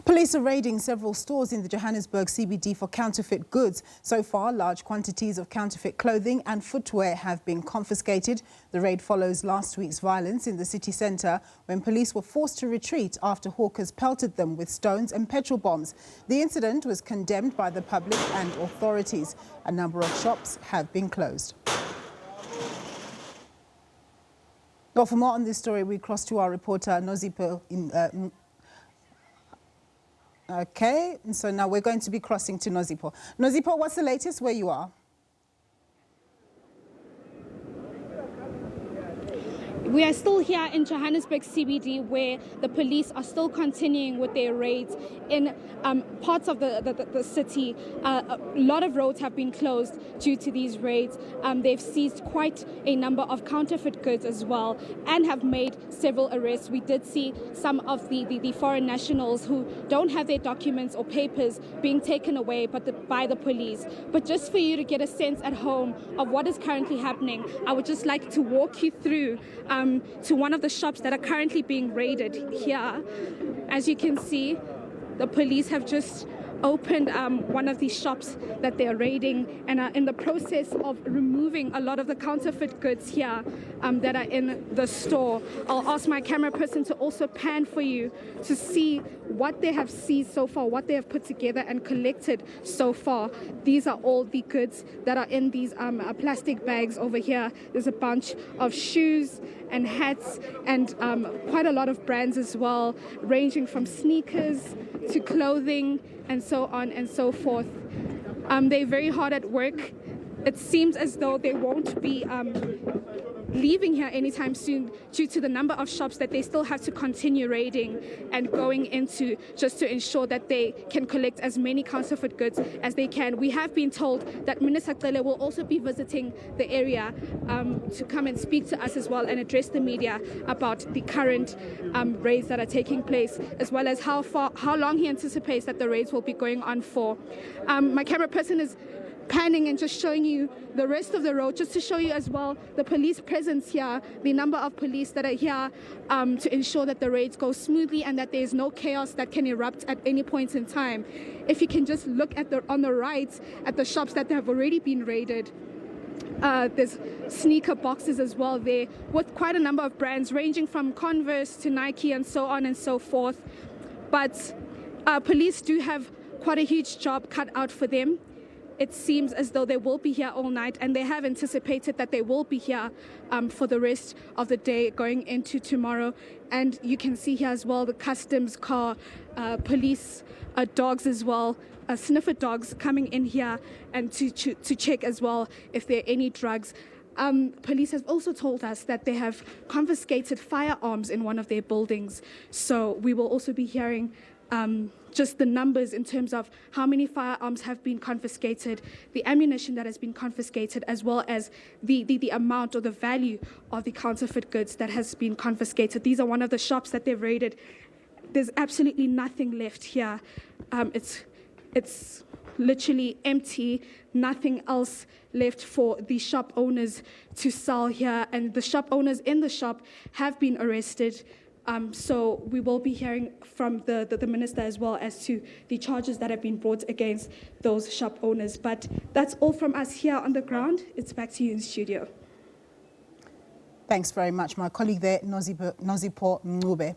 Police are raiding several stores in the Johannesburg CBD for counterfeit goods. So far, large quantities of counterfeit clothing and footwear have been confiscated. The raid follows last week's violence in the city centre when police were forced to retreat after hawkers pelted them with stones and petrol bombs. The incident was condemned by the public and authorities. A number of shops have been closed. Well, for more on this story, we cross to our reporter Nosipho Mncube. Okay, and so now we're going to be crossing to Nosipho. Nosipho, what's the latest where you are? We are still here in Johannesburg CBD, where the police are still continuing with their raids in parts of the city. A lot of roads have been closed due to these raids. They've seized quite a number of counterfeit goods as well and have made several arrests. We did see some of the foreign nationals who don't have their documents or papers being taken away by the police. But just for you to get a sense at home of what is currently happening, I would just like to walk you through to one of the shops that are currently being raided here. As you can see, the police have just opened one of these shops that they're raiding and are in the process of removing a lot of the counterfeit goods here that are in the store. I'll ask my camera person to also pan for you to see what they have seized so far, what they have put together and collected so far. These are all the goods that are in these plastic bags over here. There's a bunch of shoes and hats and quite a lot of brands as well, ranging from sneakers to clothing and so on and so forth. They're very hard at work. It seems as though they won't be leaving here anytime soon due to the number of shops that they still have to continue raiding and going into, just to ensure that they can collect as many counterfeit goods as they can. We have been told that Minister Cele will also be visiting the area to come and speak to us as well and address the media about the current raids that are taking place, as well as how long he anticipates that the raids will be going on for. My camera person is panning and just showing you the rest of the road, just to show you as well the police presence here, the number of police that are here to ensure that the raids go smoothly and that there is no chaos that can erupt at any point in time. If you can just look at on the right at the shops that have already been raided, there's sneaker boxes as well there with quite a number of brands ranging from Converse to Nike and so on and so forth. But police do have quite a huge job cut out for them. It seems as though they will be here all night, and they have anticipated that they will be here for the rest of the day going into tomorrow. And you can see here as well the customs car, police dogs as well, sniffer dogs coming in here and to check as well if there are any drugs. Police have also told us that they have confiscated firearms in one of their buildings. So we will also be hearing just the numbers in terms of how many firearms have been confiscated, the ammunition that has been confiscated, as well as the amount or the value of the counterfeit goods that has been confiscated. These are one of the shops that they've raided. There's absolutely nothing left here. It's literally empty, nothing else left for the shop owners to sell here, and the shop owners in the shop have been arrested. So we will be hearing from the minister as well as to the charges that have been brought against those shop owners. But that's all from us here on the ground. It's back to you in studio. Thanks very much, my colleague there, Nosipho Mncube.